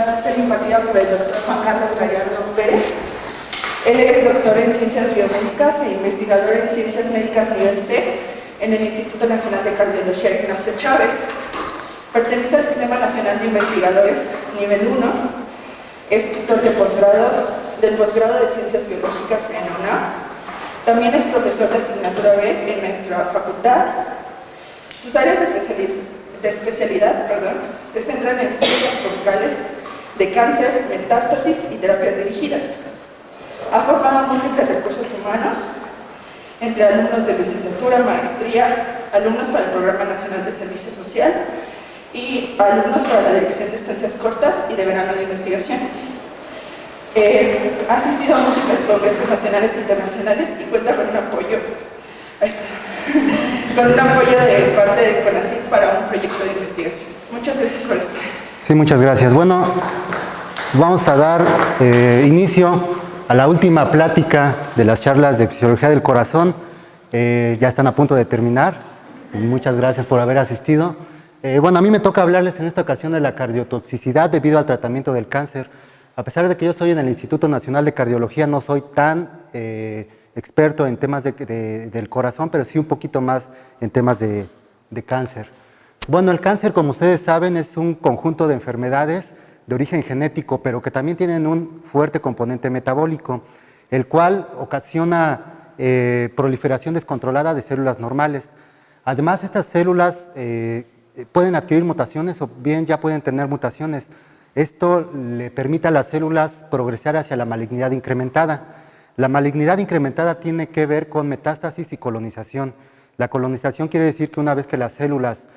va a ser impartida por el doctor Juan Carlos Gallardo Pérez. Él es doctor en Ciencias Biomédicas e investigador en Ciencias Médicas nivel C en el Instituto Nacional de Cardiología Ignacio Chávez. Pertenece al Sistema Nacional de Investigadores nivel 1. Es tutor de del posgrado de Ciencias Biológicas en UNAM. También es profesor de asignatura B en nuestra facultad. Sus áreas de especialidad se centran en células troncales de cáncer, metástasis y terapias dirigidas. Ha formado múltiples recursos humanos entre alumnos de licenciatura, maestría, alumnos para el Programa Nacional de Servicio Social y alumnos para la Dirección de Estancias Cortas y de Verano de Investigación. Ha asistido a múltiples congresos nacionales e internacionales y cuenta con un apoyo, de parte de CONACYT para un proyecto de investigación. Muchas gracias por estar. Sí, muchas gracias. Bueno, vamos a dar inicio a la última plática de las charlas de Fisiología del Corazón. Ya están a punto de terminar. Muchas gracias por haber asistido. Bueno, a mí me toca hablarles en esta ocasión de la cardiotoxicidad debido al tratamiento del cáncer. A pesar de que yo estoy en el Instituto Nacional de Cardiología, no soy tan experto en temas del corazón, pero sí un poquito más en temas de cáncer. Bueno, el cáncer, como ustedes saben, es un conjunto de enfermedades de origen genético, pero que también tienen un fuerte componente metabólico, el cual ocasiona proliferación descontrolada de células normales. Además, estas células pueden adquirir mutaciones o bien ya pueden tener mutaciones. Esto le permite a las células progresar hacia la malignidad incrementada. La malignidad incrementada tiene que ver con metástasis y colonización. La colonización quiere decir que una vez que las células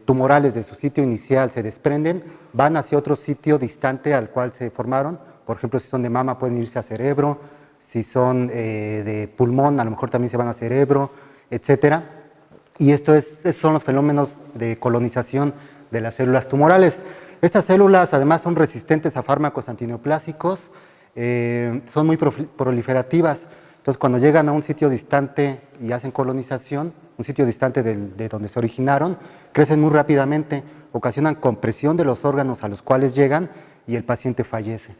tumorales de su sitio inicial se desprenden, van hacia otro sitio distante al cual se formaron. Por ejemplo, si son de mama pueden irse a cerebro, si son de pulmón a lo mejor también se van a cerebro, etc. Y estos son los fenómenos de colonización de las células tumorales. Estas células además son resistentes a fármacos antineoplásicos, son muy proliferativas. Entonces cuando llegan a un sitio distante y hacen colonización, un sitio distante de donde se originaron, crecen muy rápidamente, ocasionan compresión de los órganos a los cuales llegan y el paciente fallece.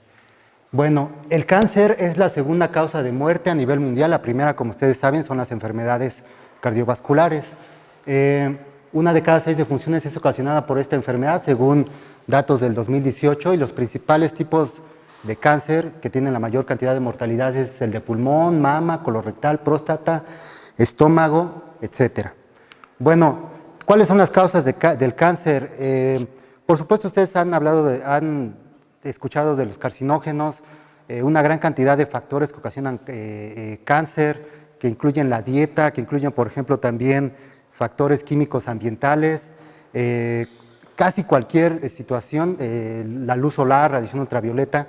Bueno, el cáncer es la segunda causa de muerte a nivel mundial. La primera, como ustedes saben, son las enfermedades cardiovasculares. Una de cada 6 defunciones es ocasionada por esta enfermedad, según datos del 2018, y los principales tipos de cáncer que tienen la mayor cantidad de mortalidad es el de pulmón, mama, colorectal, próstata, estómago, etc. Bueno, ¿cuáles son las causas del cáncer? Por supuesto, ustedes han escuchado de los carcinógenos, una gran cantidad de factores que ocasionan cáncer, que incluyen la dieta, que incluyen, por ejemplo, también factores químicos ambientales, casi cualquier situación, la luz solar, radiación ultravioleta,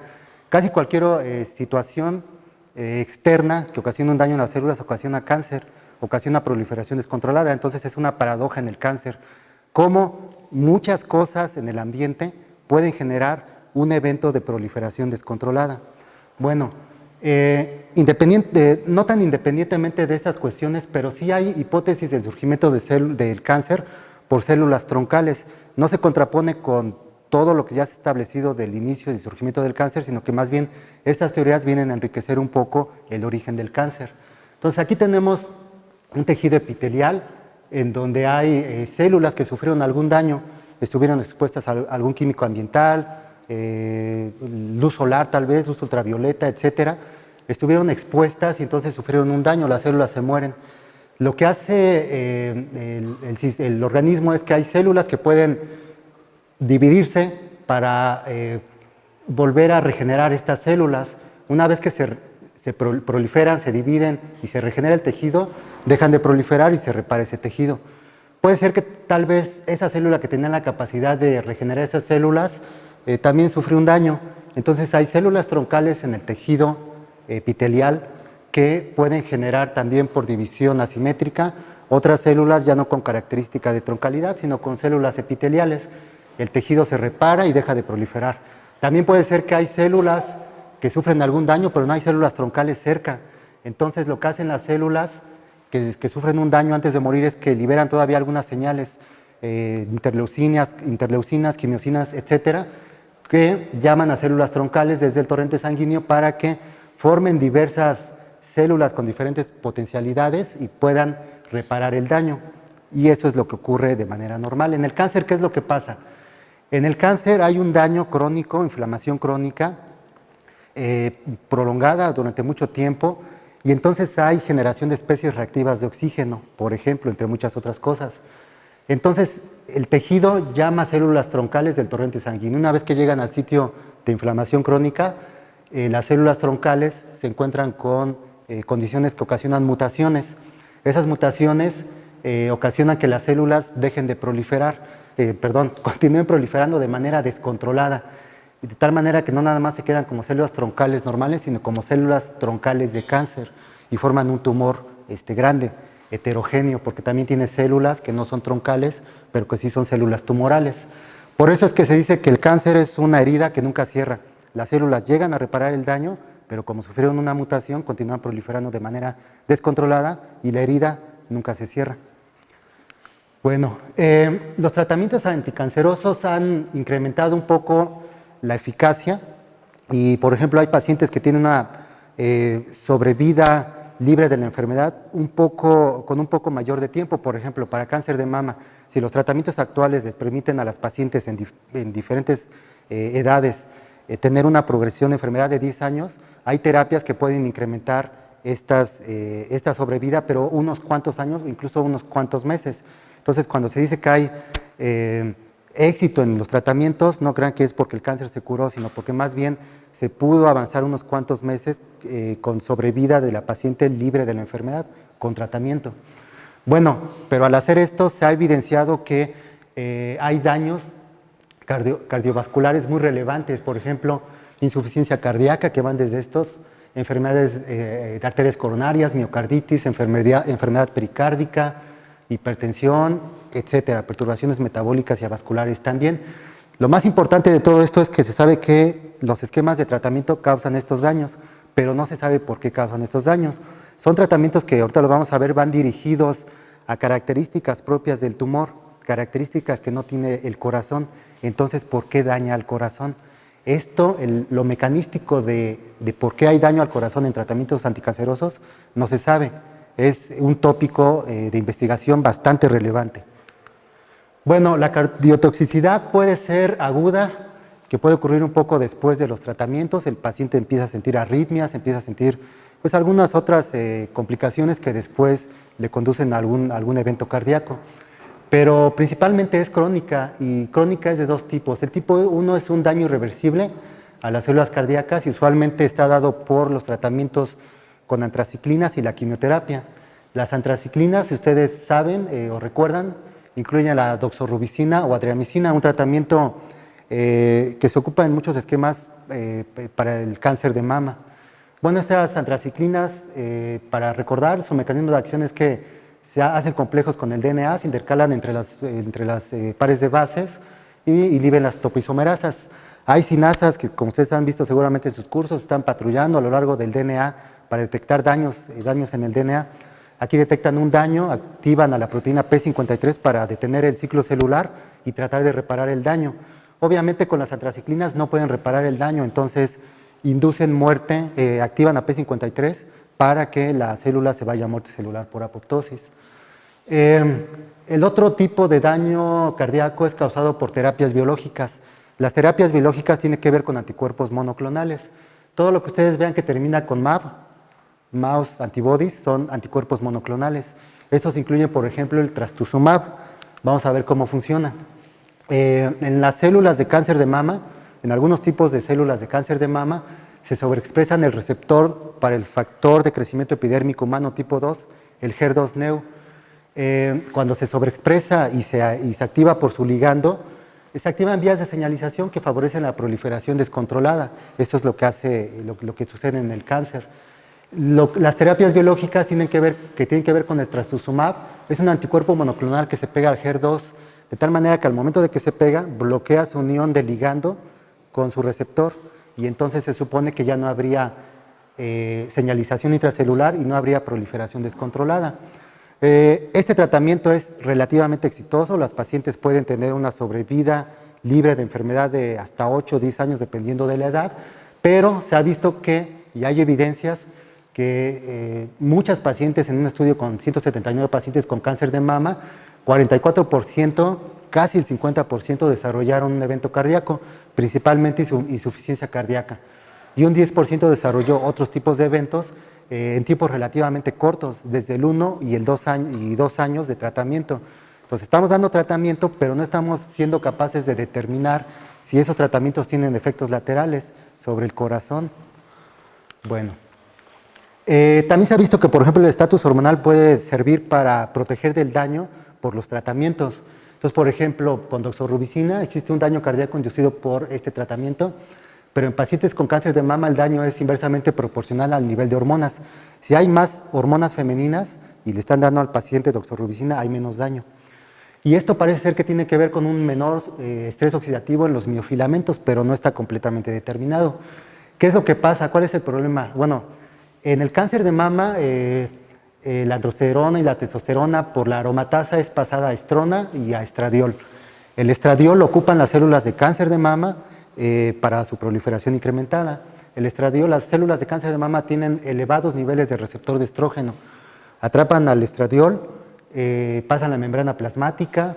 casi cualquier situación externa que ocasiona un daño en las células ocasiona cáncer, ocasiona proliferación descontrolada. Entonces es una paradoja en el cáncer, cómo muchas cosas en el ambiente pueden generar un evento de proliferación descontrolada. Bueno, no tan independientemente de estas cuestiones, pero sí hay hipótesis del surgimiento del cáncer por células troncales. No se contrapone con todo lo que ya se ha establecido del inicio y surgimiento del cáncer, sino que más bien estas teorías vienen a enriquecer un poco el origen del cáncer. Entonces aquí tenemos un tejido epitelial en donde hay células que sufrieron algún daño, estuvieron expuestas a algún químico ambiental, luz solar tal vez, luz ultravioleta, etcétera, estuvieron expuestas y entonces sufrieron un daño, las células se mueren. Lo que hace el organismo es que hay células que pueden dividirse para volver a regenerar estas células. Una vez que se proliferan, se dividen y se regenera el tejido, dejan de proliferar y se repara ese tejido. Puede ser que tal vez esa célula que tenía la capacidad de regenerar esas células también sufrió un daño. Entonces hay células troncales en el tejido epitelial que pueden generar también por división asimétrica otras células ya no con característica de troncalidad, sino con células epiteliales. El tejido se repara y deja de proliferar. También puede ser que hay células que sufren algún daño, pero no hay células troncales cerca. Entonces lo que hacen las células que sufren un daño antes de morir es que liberan todavía algunas señales, interleucinas, quimiosinas, etcétera, que llaman a células troncales desde el torrente sanguíneo para que formen diversas células con diferentes potencialidades y puedan reparar el daño. Y eso es lo que ocurre de manera normal. En el cáncer, ¿qué es lo que pasa? En el cáncer hay un daño crónico, inflamación crónica, prolongada durante mucho tiempo, y entonces hay generación de especies reactivas de oxígeno, por ejemplo, entre muchas otras cosas. Entonces, el tejido llama células troncales del torrente sanguíneo. Una vez que llegan al sitio de inflamación crónica, las células troncales se encuentran con condiciones que ocasionan mutaciones. Esas mutaciones ocasionan que las células dejen de proliferar, continúen proliferando de manera descontrolada, de tal manera que no nada más se quedan como células troncales normales, sino como células troncales de cáncer y forman un tumor grande, heterogéneo, porque también tiene células que no son troncales, pero que sí son células tumorales. Por eso es que se dice que el cáncer es una herida que nunca cierra. Las células llegan a reparar el daño, pero como sufrieron una mutación, continúan proliferando de manera descontrolada y la herida nunca se cierra. Bueno, los tratamientos anticancerosos han incrementado un poco la eficacia y, por ejemplo, hay pacientes que tienen una sobrevida libre de la enfermedad con un poco mayor de tiempo. Por ejemplo, para cáncer de mama, si los tratamientos actuales les permiten a las pacientes en diferentes edades tener una progresión de enfermedad de 10 años, hay terapias que pueden incrementar esta sobrevida, pero unos cuantos años, incluso unos cuantos meses. Entonces, cuando se dice que hay éxito en los tratamientos, no crean que es porque el cáncer se curó, sino porque más bien se pudo avanzar unos cuantos meses con sobrevida de la paciente libre de la enfermedad, con tratamiento. Bueno, pero al hacer esto se ha evidenciado que hay daños cardiovasculares muy relevantes, por ejemplo, insuficiencia cardíaca, que van desde estos, enfermedades de arterias coronarias, miocarditis, enfermedad pericárdica, hipertensión, etcétera, perturbaciones metabólicas y avasculares también. Lo más importante de todo esto es que se sabe que los esquemas de tratamiento causan estos daños, pero no se sabe por qué causan estos daños. Son tratamientos que ahorita lo vamos a ver, van dirigidos a características propias del tumor, características que no tiene el corazón. Entonces, ¿por qué daña al corazón? Esto, lo mecanístico de por qué hay daño al corazón en tratamientos anticancerosos, no se sabe. Es un tópico de investigación bastante relevante. Bueno, la cardiotoxicidad puede ser aguda, que puede ocurrir un poco después de los tratamientos. El paciente empieza a sentir arritmias, empieza a sentir pues, algunas otras complicaciones que después le conducen a algún evento cardíaco. Pero principalmente es crónica, y crónica es de dos tipos. El tipo 1 es un daño irreversible a las células cardíacas y usualmente está dado por los tratamientos con antraciclinas y la quimioterapia. Las antraciclinas, si ustedes saben o recuerdan, incluyen la doxorubicina o adriamicina, un tratamiento que se ocupa en muchos esquemas para el cáncer de mama. Bueno, estas antraciclinas, para recordar, su mecanismo de acción es que se hacen complejos con el DNA, se intercalan entre las pares de bases y inhiben las topoisomerasas. Hay sinasas que, como ustedes han visto seguramente en sus cursos, están patrullando a lo largo del DNA para detectar daños en el DNA. Aquí detectan un daño, activan a la proteína P53 para detener el ciclo celular y tratar de reparar el daño. Obviamente con las antraciclinas no pueden reparar el daño, entonces inducen muerte, activan a P53 para que la célula se vaya a muerte celular por apoptosis. El otro tipo de daño cardíaco es causado por terapias biológicas. Las terapias biológicas tienen que ver con anticuerpos monoclonales. Todo lo que ustedes vean que termina con MAB, mouse antibodies, son anticuerpos monoclonales. Estos incluyen, por ejemplo, el trastuzumab. Vamos a ver cómo funciona. En las células de cáncer de mama, en algunos tipos de células de cáncer de mama, se sobreexpresan el receptor para el factor de crecimiento epidérmico humano tipo 2, el HER2-Neu. Cuando se sobreexpresa y se activa por su ligando, se activan vías de señalización que favorecen la proliferación descontrolada. Esto es lo que sucede en el cáncer. Las terapias biológicas tienen que ver con el trastuzumab. Es un anticuerpo monoclonal que se pega al HER2, de tal manera que al momento de que se pega, bloquea su unión de ligando con su receptor, y entonces se supone que ya no habría señalización intracelular y no habría proliferación descontrolada. Este tratamiento es relativamente exitoso, las pacientes pueden tener una sobrevida libre de enfermedad de hasta 8 o 10 años dependiendo de la edad, pero se ha visto que, y hay evidencias, que muchas pacientes en un estudio con 179 pacientes con cáncer de mama, 44%, casi el 50% desarrollaron un evento cardíaco, principalmente insuficiencia cardíaca, y un 10% desarrolló otros tipos de eventos en tiempos relativamente cortos, desde el 1 y el 2 años de tratamiento. Entonces estamos dando tratamiento, pero no estamos siendo capaces de determinar si esos tratamientos tienen efectos laterales sobre el corazón. Bueno, también se ha visto que, por ejemplo, el estatus hormonal puede servir para proteger del daño por los tratamientos. Entonces, por ejemplo, con doxorubicina existe un daño cardíaco inducido por este tratamiento, pero en pacientes con cáncer de mama el daño es inversamente proporcional al nivel de hormonas. Si hay más hormonas femeninas y le están dando al paciente doxorubicina, hay menos daño. Y esto parece ser que tiene que ver con un menor estrés oxidativo en los miofilamentos, pero no está completamente determinado. ¿Qué es lo que pasa? ¿Cuál es el problema? Bueno, en el cáncer de mama, la androsterona y la testosterona por la aromatasa es pasada a estrona y a estradiol. El estradiol lo ocupan las células de cáncer de mama para su proliferación incrementada. El estradiol, las células de cáncer de mama tienen elevados niveles de receptor de estrógeno. Atrapan al estradiol, pasan la membrana plasmática,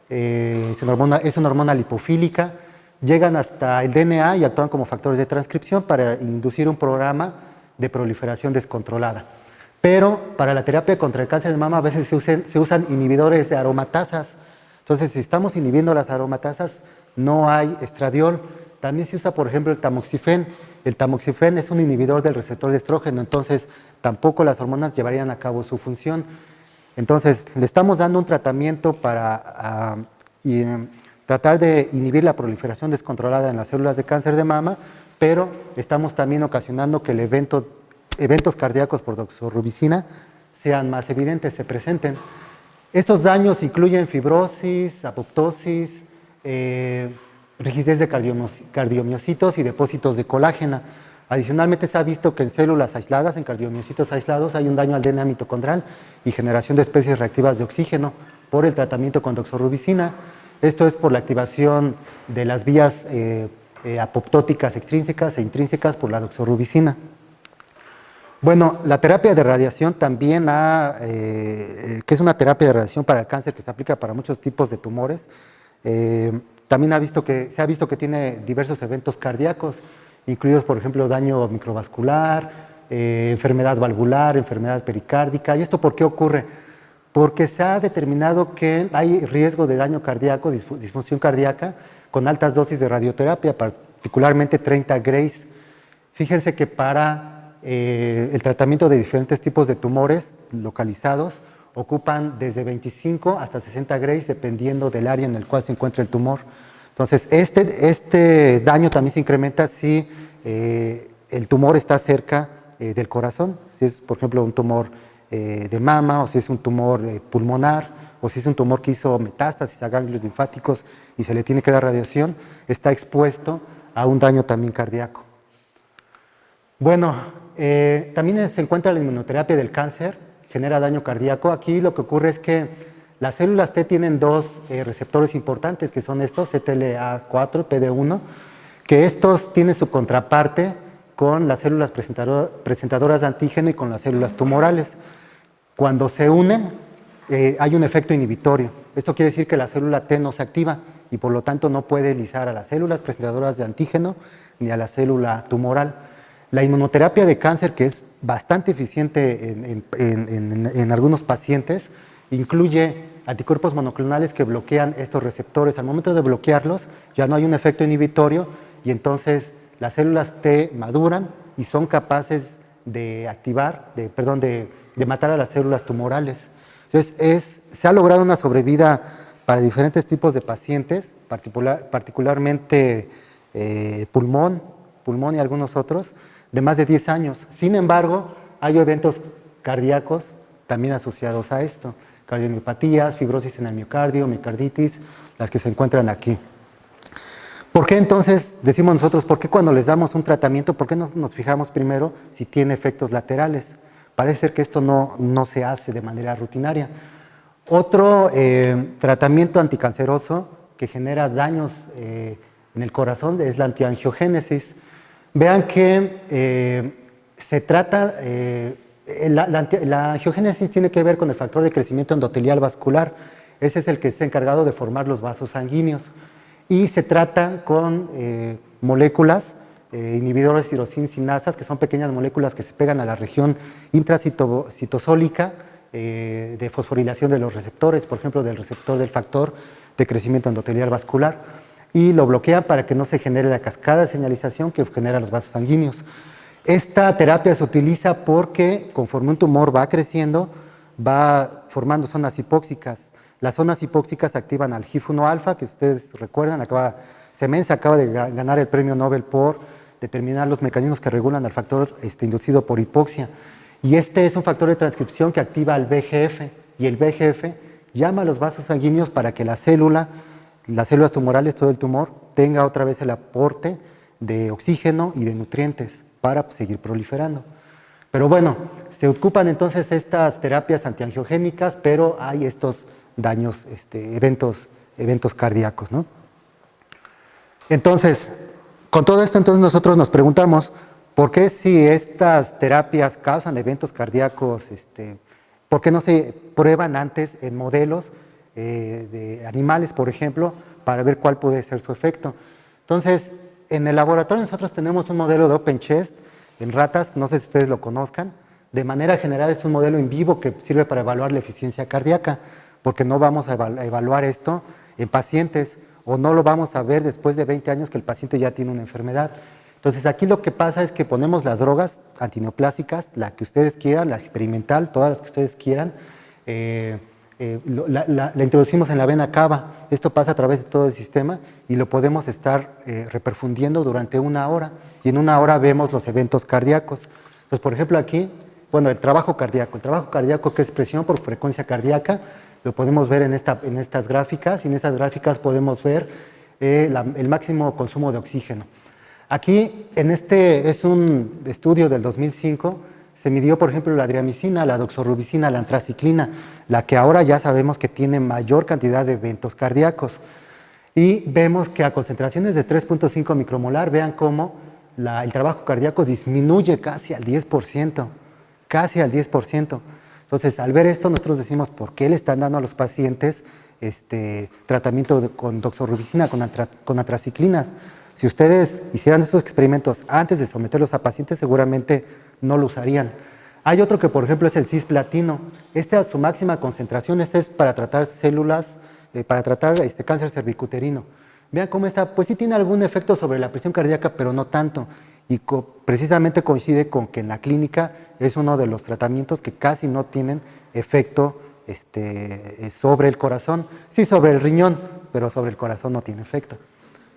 es una hormona lipofílica, llegan hasta el DNA y actúan como factores de transcripción para inducir un programa de proliferación descontrolada. Pero para la terapia contra el cáncer de mama a veces se usan inhibidores de aromatasas. Entonces, si estamos inhibiendo las aromatasas, no hay estradiol. También se usa, por ejemplo, el tamoxifen. El tamoxifen es un inhibidor del receptor de estrógeno, entonces tampoco las hormonas llevarían a cabo su función. Entonces, le estamos dando un tratamiento para tratar de inhibir la proliferación descontrolada en las células de cáncer de mama, pero estamos también ocasionando que eventos cardíacos por doxorubicina sean más evidentes, se presenten. Estos daños incluyen fibrosis, apoptosis, rigidez de cardiomiocitos y depósitos de colágeno. Adicionalmente se ha visto que en células aisladas, en cardiomiocitos aislados, hay un daño al DNA mitocondrial y generación de especies reactivas de oxígeno por el tratamiento con doxorubicina. Esto es por la activación de las vías apoptóticas extrínsecas e intrínsecas por la doxorubicina. Bueno, la terapia de radiación también, que es una terapia de radiación para el cáncer que se aplica para muchos tipos de tumores, también se ha visto que tiene diversos eventos cardíacos, incluidos, por ejemplo, daño microvascular, enfermedad valvular, enfermedad pericárdica. ¿Y esto por qué ocurre? Porque se ha determinado que hay riesgo de daño cardíaco, disfunción cardíaca, con altas dosis de radioterapia, particularmente 30 grays. Fíjense que para el tratamiento de diferentes tipos de tumores localizados ocupan desde 25 hasta 60 grays dependiendo del área en el cual se encuentra el tumor. Entonces, este daño también se incrementa si el tumor está cerca del corazón, si es, por ejemplo, un tumor de mama, o si es un tumor pulmonar, o si es un tumor que hizo metástasis a ganglios linfáticos y se le tiene que dar radiación, está expuesto a un daño también cardíaco. Bueno, también se encuentra la inmunoterapia del cáncer, genera daño cardíaco. Aquí lo que ocurre es que las células T tienen dos receptores importantes, que son estos, CTLA4, PD1, que estos tienen su contraparte con las células presentadoras de antígeno y con las células tumorales. Cuando se unen, hay un efecto inhibitorio. Esto quiere decir que la célula T no se activa y por lo tanto no puede lisar a las células presentadoras de antígeno ni a la célula tumoral. La inmunoterapia de cáncer, que es bastante eficiente en algunos pacientes, incluye anticuerpos monoclonales que bloquean estos receptores. Al momento de bloquearlos, ya no hay un efecto inhibitorio y entonces las células T maduran y son capaces de de matar a las células tumorales. Entonces, se ha logrado una sobrevida para diferentes tipos de pacientes, particularmente pulmón y algunos otros, de más de 10 años. Sin embargo, hay eventos cardíacos también asociados a esto, cardiomiopatías, fibrosis en el miocardio, miocarditis, las que se encuentran aquí. ¿Por qué entonces, decimos nosotros, por qué cuando les damos un tratamiento, por qué no nos fijamos primero si tiene efectos laterales? parece ser que esto no se hace de manera rutinaria. Otro tratamiento anticanceroso que genera daños en el corazón es la antiangiogénesis. Vean que se trata, la angiogénesis tiene que ver con el factor de crecimiento endotelial vascular. Ese es el que está encargado de formar los vasos sanguíneos. Y se trata con moléculas inhibidores de tirosinasas, que son pequeñas moléculas que se pegan a la región intracitosólica de fosforilación de los receptores, por ejemplo, del receptor del factor de crecimiento endotelial vascular, y lo bloquean para que no se genere la cascada de señalización que genera los vasos sanguíneos. Esta terapia se utiliza porque conforme un tumor va creciendo, va formando zonas hipóxicas. Las zonas hipóxicas activan al HIF-1 alfa, que ustedes recuerdan, Semens acaba de ganar el premio Nobel por determinar los mecanismos que regulan al factor inducido por hipoxia. Y este es un factor de transcripción que activa al VEGF, y el VEGF llama a los vasos sanguíneos para que las células tumorales, todo el tumor, tenga otra vez el aporte de oxígeno y de nutrientes para seguir proliferando. Pero bueno, se ocupan entonces estas terapias antiangiogénicas, pero hay estos daños, eventos cardíacos, ¿no? Entonces, con todo esto, entonces nosotros nos preguntamos, ¿por qué si estas terapias causan eventos cardíacos, por qué no se prueban antes en modelos de animales, por ejemplo, para ver cuál puede ser su efecto? Entonces, en el laboratorio nosotros tenemos un modelo de Open Chest en ratas, no sé si ustedes lo conozcan. De manera general es un modelo in vivo que sirve para evaluar la eficiencia cardíaca, porque no vamos a evaluar esto en pacientes, o no lo vamos a ver después de 20 años que el paciente ya tiene una enfermedad. Entonces aquí lo que pasa es que ponemos las drogas antineoplásicas, la que ustedes quieran, la experimental, todas las que ustedes quieran, la introducimos en la vena cava. Esto pasa a través de todo el sistema y lo podemos estar reperfundiendo durante 1 hora, y en 1 hora vemos los eventos cardíacos. Entonces, por ejemplo, aquí, bueno, el trabajo cardíaco que es presión por frecuencia cardíaca, lo podemos ver en estas gráficas, y en estas gráficas podemos ver el máximo consumo de oxígeno. Aquí, es un estudio del 2005, se midió, por ejemplo, la driamicina, la doxorubicina, la antraciclina, la que ahora ya sabemos que tiene mayor cantidad de eventos cardíacos. Y vemos que a concentraciones de 3.5 micromolar, vean cómo el trabajo cardíaco disminuye casi al 10%, casi al 10%. Entonces, al ver esto, nosotros decimos, ¿por qué le están dando a los pacientes tratamiento con doxorubicina, con antraciclinas? Si ustedes hicieran estos experimentos antes de someterlos a pacientes, seguramente no lo usarían. Hay otro que, por ejemplo, es el cisplatino. A su máxima concentración, es para tratar células, para tratar cáncer cervicuterino. Vean cómo pues sí tiene algún efecto sobre la presión cardíaca, pero no tanto. Y precisamente coincide con que en la clínica es uno de los tratamientos que casi no tienen efecto sobre el corazón. Sí, sobre el riñón, pero sobre el corazón no tiene efecto,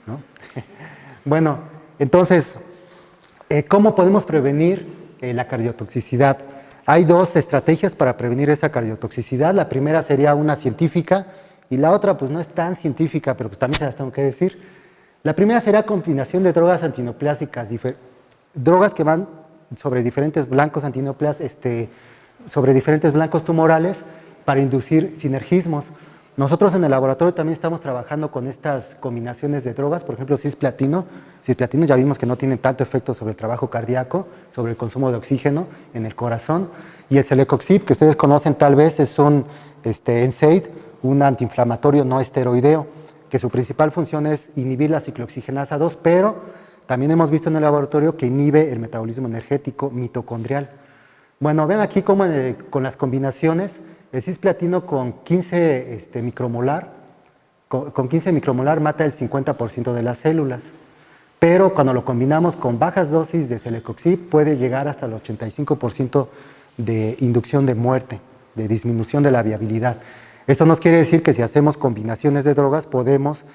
¿no? Bueno, entonces, ¿cómo podemos prevenir la cardiotoxicidad? Hay 2 estrategias para prevenir esa cardiotoxicidad. La primera sería una científica, y la otra pues no es tan científica, pero pues también se las tengo que decir. La primera será combinación de drogas antineoplásicas, drogas que van sobre diferentes blancos sobre diferentes blancos tumorales para inducir sinergismos. Nosotros en el laboratorio también estamos trabajando con estas combinaciones de drogas, por ejemplo, cisplatino. Cisplatino ya vimos que no tiene tanto efecto sobre el trabajo cardíaco, sobre el consumo de oxígeno en el corazón. Y el celecoxib, que ustedes conocen tal vez, es un NSAID, un antiinflamatorio no esteroideo, que su principal función es inhibir la ciclooxigenasa 2, pero también hemos visto en el laboratorio que inhibe el metabolismo energético mitocondrial. Bueno, ven aquí cómo con las combinaciones, el cisplatino con 15 micromolar, con 15 micromolar mata el 50% de las células, pero cuando lo combinamos con bajas dosis de celecoxib puede llegar hasta el 85% de inducción de muerte, de disminución de la viabilidad. Esto nos quiere decir que si hacemos combinaciones de drogas podemos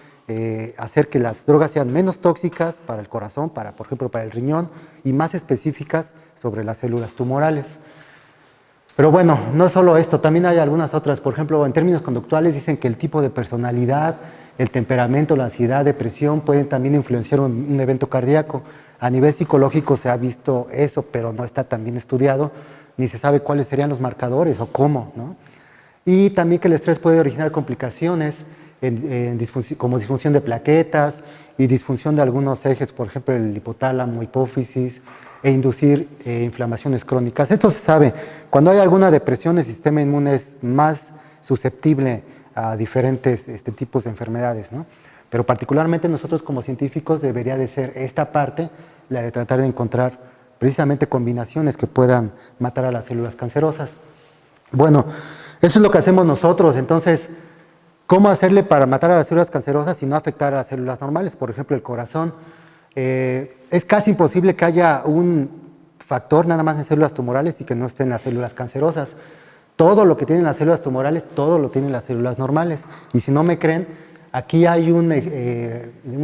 hacer que las drogas sean menos tóxicas para el corazón, por ejemplo para el riñón, y más específicas sobre las células tumorales. Pero bueno, no solo esto, también hay algunas otras. Por ejemplo, en términos conductuales dicen que el tipo de personalidad, el temperamento, la ansiedad, depresión pueden también influenciar un evento cardíaco. A nivel psicológico se ha visto eso, pero no está tan bien estudiado. ni se sabe cuáles serían los marcadores o cómo, ¿no? Y también que el estrés puede originar complicaciones como disfunción de plaquetas y disfunción de algunos ejes, por ejemplo el hipotálamo, hipófisis, e inducir inflamaciones crónicas. Esto se sabe. Cuando hay alguna depresión, el sistema inmune es más susceptible a diferentes tipos de enfermedades, ¿no? Pero particularmente nosotros como científicos debería de ser esta parte, la de tratar de encontrar precisamente combinaciones que puedan matar a las células cancerosas. Bueno, eso es lo que hacemos nosotros. Entonces, ¿cómo hacerle para matar a las células cancerosas y no afectar a las células normales? Por ejemplo, el corazón. Es casi imposible que haya un factor nada más en células tumorales y que no esté en las células cancerosas. Todo lo que tienen las células tumorales, todo lo tienen las células normales. Y si no me creen, aquí hay un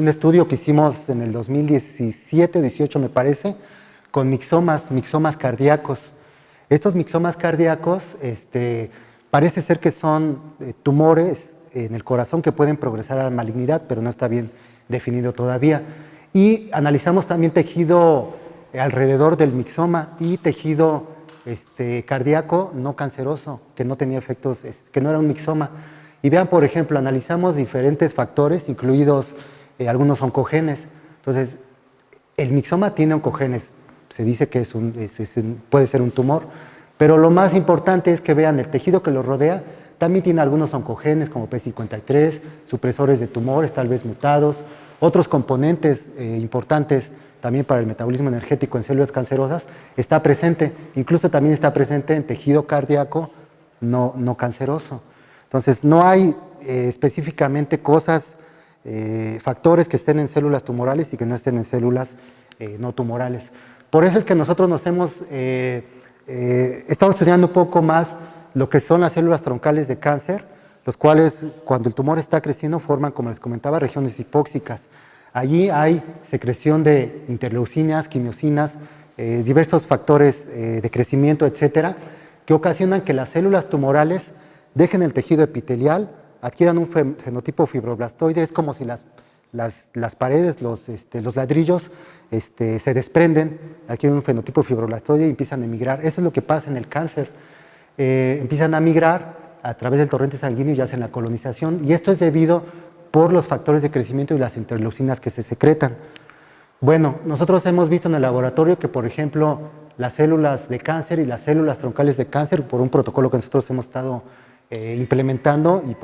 estudio que hicimos en el 2017-18 me parece, con mixomas cardíacos. Estos mixomas cardíacos parece ser que son tumores en el corazón que pueden progresar a la malignidad, pero no está bien definido todavía. Y analizamos también tejido alrededor del mixoma y tejido cardíaco no canceroso, que no tenía efectos, que no era un mixoma. Y vean, por ejemplo, analizamos diferentes factores, incluidos algunos oncogenes. Entonces, el mixoma tiene oncogenes, se dice que puede ser un tumor, pero lo más importante es que vean el tejido que lo rodea, también tiene algunos oncogenes como P53, supresores de tumores, tal vez mutados, otros componentes importantes también para el metabolismo energético en células cancerosas, está presente, incluso también está presente en tejido cardíaco no canceroso. Entonces, no hay específicamente factores que estén en células tumorales y que no estén en células no tumorales. Por eso es que nosotros estamos estudiando un poco más lo que son las células troncales de cáncer, los cuales, cuando el tumor está creciendo, forman, como les comentaba, regiones hipóxicas. Allí hay secreción de interleucinas, quimiosinas, diversos factores de crecimiento, etcétera, que ocasionan que las células tumorales dejen el tejido epitelial, adquieran un fenotipo fibroblastoide. Es como si las paredes, los ladrillos se desprenden, adquieren un fenotipo fibroblastoide y empiezan a emigrar. Eso es lo que pasa en el cáncer. Empiezan a migrar a través del torrente sanguíneo y hacen la colonización, y esto es debido por los factores de crecimiento y las interleucinas que se secretan. Bueno, nosotros hemos visto en el laboratorio que, por ejemplo, las células de cáncer y las células troncales de cáncer, por un protocolo que nosotros hemos estado implementando y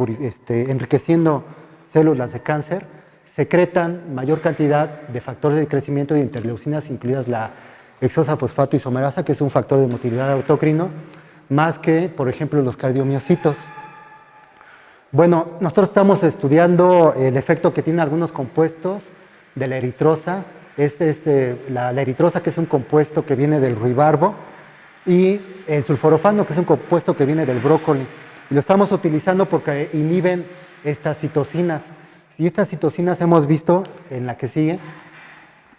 enriqueciendo células de cáncer, secretan mayor cantidad de factores de crecimiento y de interleucinas, incluidas la hexosa fosfato isomerasa, que es un factor de motilidad autócrino, más que, por ejemplo, los cardiomiocitos. Bueno, nosotros estamos estudiando el efecto que tienen algunos compuestos de la eritrosa. La eritrosa, que es un compuesto que viene del ruibarbo, y el sulforofano, que es un compuesto que viene del brócoli. Y lo estamos utilizando porque inhiben estas citocinas. Y estas citocinas hemos visto en la que sigue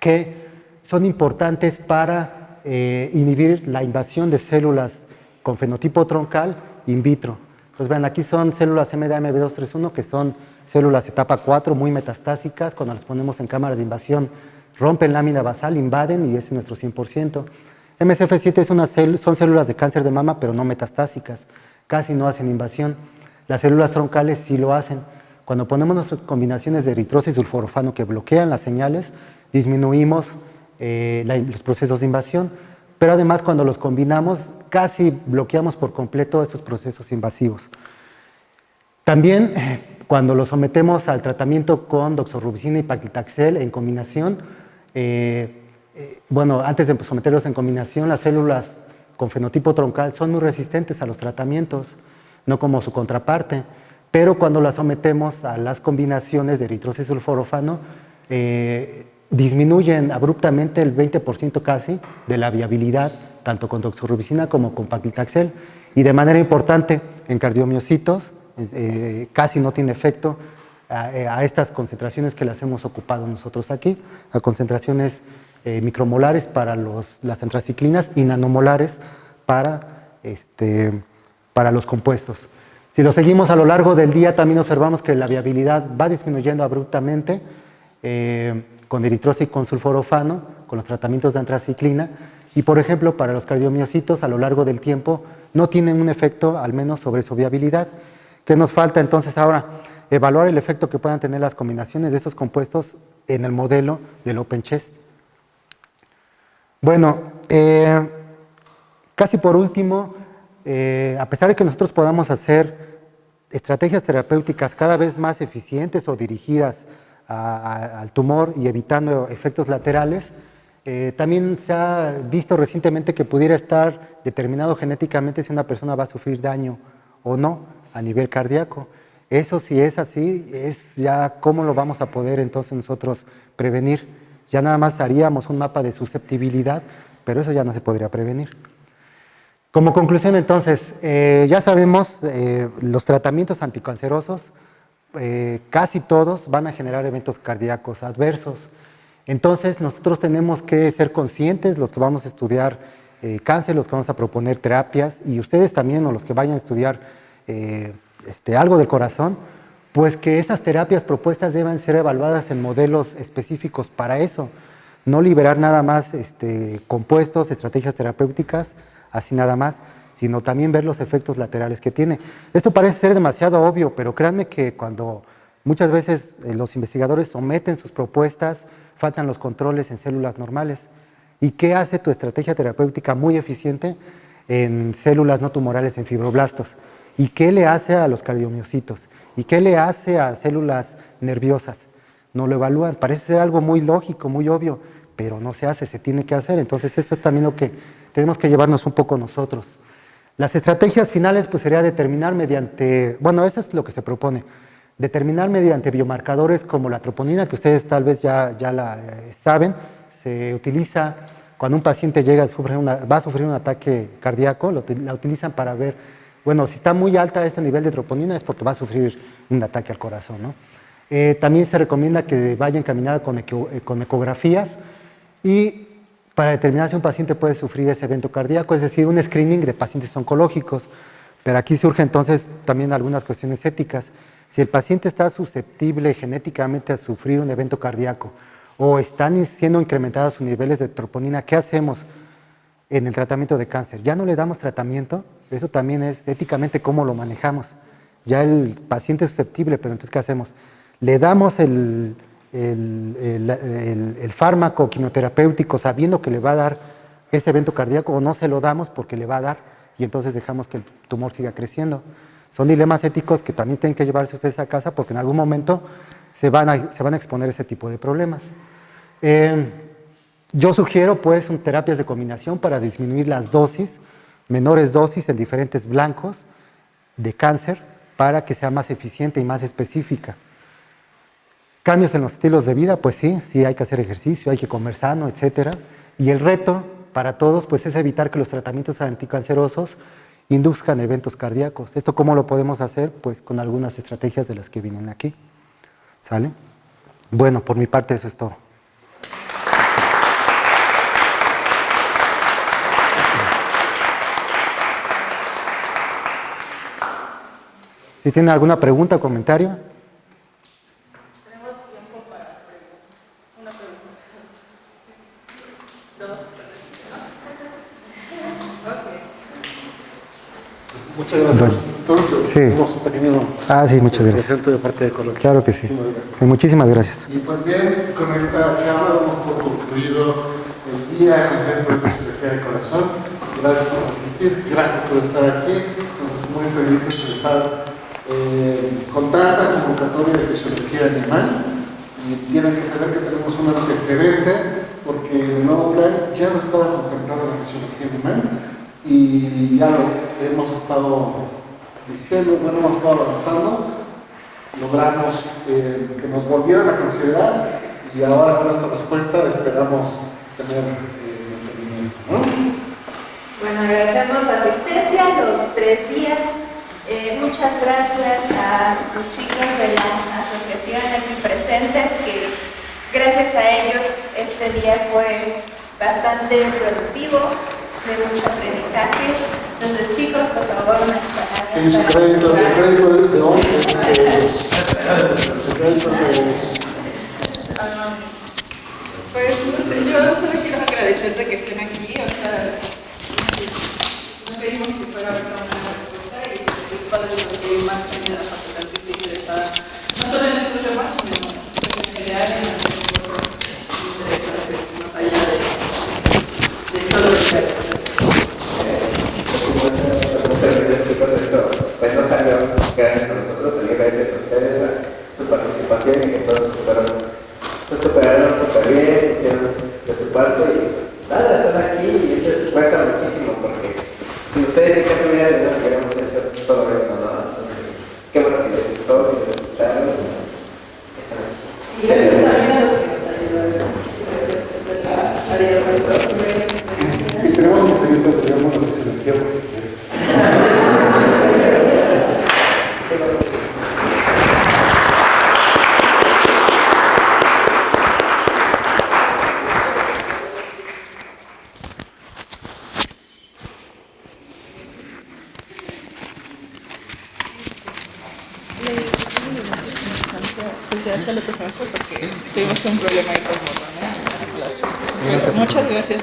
que son importantes para inhibir la invasión de células con fenotipo troncal in vitro. Entonces, vean, aquí son células MDA-MB231, que son células etapa 4, muy metastásicas. Cuando las ponemos en cámaras de invasión, rompen lámina basal, invaden, y ese es nuestro 100%. MCF7 son células de cáncer de mama, pero no metastásicas, casi no hacen invasión. Las células troncales sí lo hacen. Cuando ponemos nuestras combinaciones de eritrosa y sulforofano que bloquean las señales, disminuimos los procesos de invasión, pero además cuando los combinamos, casi bloqueamos por completo estos procesos invasivos. También, cuando los sometemos al tratamiento con doxorubicina y paclitaxel en combinación, antes de someterlos en combinación, las células con fenotipo troncal son muy resistentes a los tratamientos, no como su contraparte, pero cuando las sometemos a las combinaciones de eritrosa y sulforofano, disminuyen abruptamente el 20% casi de la viabilidad, tanto con doxorubicina como con paclitaxel, y de manera importante en cardiomiocitos casi no tiene efecto a estas concentraciones que las hemos ocupado nosotros aquí, a concentraciones micromolares para las antraciclinas y nanomolares para los compuestos. Si lo seguimos a lo largo del día, también observamos que la viabilidad va disminuyendo abruptamente con eritrosa y con sulforofano, con los tratamientos de antraciclina, Y por ejemplo, para los cardiomiocitos a lo largo del tiempo no tienen un efecto, al menos sobre su viabilidad. ¿Qué nos falta entonces ahora? Evaluar el efecto que puedan tener las combinaciones de estos compuestos en el modelo del OpenChest. Bueno, casi por último, a pesar de que nosotros podamos hacer estrategias terapéuticas cada vez más eficientes o dirigidas al tumor y evitando efectos laterales, también se ha visto recientemente que pudiera estar determinado genéticamente si una persona va a sufrir daño o no a nivel cardíaco. Eso, si es así, es ya cómo lo vamos a poder entonces nosotros prevenir. Ya nada más haríamos un mapa de susceptibilidad, pero eso ya no se podría prevenir. Como conclusión entonces, ya sabemos, los tratamientos anticancerosos, casi todos van a generar eventos cardíacos adversos. Entonces nosotros tenemos que ser conscientes, los que vamos a estudiar cáncer, los que vamos a proponer terapias, y ustedes también, o los que vayan a estudiar algo del corazón, pues que esas terapias propuestas deben ser evaluadas en modelos específicos para eso. No liberar nada más compuestos, estrategias terapéuticas, así nada más, sino también ver los efectos laterales que tiene. Esto parece ser demasiado obvio, pero créanme que cuando muchas veces los investigadores someten sus propuestas, faltan los controles en células normales. ¿Y qué hace tu estrategia terapéutica muy eficiente en células no tumorales, en fibroblastos? ¿Y qué le hace a los cardiomiocitos? ¿Y qué le hace a células nerviosas? No lo evalúan. Parece ser algo muy lógico, muy obvio, pero no se hace, se tiene que hacer. Entonces esto es también lo que tenemos que llevarnos un poco nosotros. Las estrategias finales pues sería determinar mediante, bueno, eso es lo que se propone, determinar mediante biomarcadores como la troponina, que ustedes tal vez ya la saben, se utiliza cuando un paciente llega va a sufrir un ataque cardíaco, la utilizan para ver, bueno, si está muy alta este nivel de troponina es porque va a sufrir un ataque al corazón, ¿no? También se recomienda que vaya encaminada con ecografías y para determinar si un paciente puede sufrir ese evento cardíaco, es decir, un screening de pacientes oncológicos. Pero aquí surge entonces también algunas cuestiones éticas. Si el paciente está susceptible genéticamente a sufrir un evento cardíaco o están siendo incrementados sus niveles de troponina, ¿qué hacemos en el tratamiento de cáncer? ¿Ya no le damos tratamiento? Eso también es éticamente cómo lo manejamos. Ya el paciente es susceptible, pero entonces ¿qué hacemos? Le damos el fármaco quimioterapéutico sabiendo que le va a dar este evento cardíaco, o no se lo damos porque le va a dar y entonces dejamos que el tumor siga creciendo. Son dilemas éticos que también tienen que llevarse ustedes a casa porque en algún momento se van a exponer ese tipo de problemas. Yo sugiero pues terapias de combinación para disminuir las dosis, menores dosis en diferentes blancos de cáncer para que sea más eficiente y más específica. Cambios en los estilos de vida, pues sí hay que hacer ejercicio, hay que comer sano, etc. Y el reto para todos pues es evitar que los tratamientos anticancerosos induzcan eventos cardíacos. ¿Esto cómo lo podemos hacer? Pues con algunas estrategias de las que vienen aquí. ¿Sale? Bueno, por mi parte eso es todo. Si tienen alguna pregunta o comentario. Muchas gracias, doctor. Sí. Tenemos un pequeño Sí, muchas gracias. presente de parte de Colombia. Claro que sí. Sí, muchísimas gracias. Y pues bien, con esta charla damos por concluido el día completo de Fisiología del Corazón. Gracias por asistir, gracias por estar aquí. Entonces, muy felices de estar con tanta convocatoria de fisiología animal. Y tienen que saber que tenemos un antecedente, porque en el nuevo plan ya no estaba contemplada la fisiología animal. Y ya lo hemos estado diciendo, bueno, hemos estado avanzando, logramos que nos volvieran a considerar y ahora con esta respuesta esperamos tener mantenimiento, ¿no? Bueno, agradecemos su asistencia los 3 días. Muchas gracias a los chicos de la asociación aquí presentes, que gracias a ellos este día fue bastante productivo, de mucho aprendizaje. Entonces, chicos, por favor, unas palabras. Sí, su crédito de hoy su crédito de... Pues no sé, yo solo quiero agradecer agradecerte que estén aquí, o sea, no pedimos que fuera una respuesta y es padre lo que más tiene la facultad que esté interesada, no solo en estos temas, sino en general en las cosas interesantes, más allá de solo el ser. Pues no salió gracias a nosotros, salió gracias a ustedes, a su participación y que todos superaron súper bien, hicieron de su parte y pues nada, están aquí y eso es cuenta muchísimo porque si ustedes en caso hubieran no hubiéramos hecho todo esto, ¿no? Entonces, qué bueno que les gustó, que les gustaron y están aquí. Y gracias también a los que nos ayudaron de la área de recursos. Y tenemos que seguir desarrollando la sociología por si quieren. Pues ya hasta el otro semestre porque tuvimos un problema ahí con Morrone en la clase. Muchas gracias.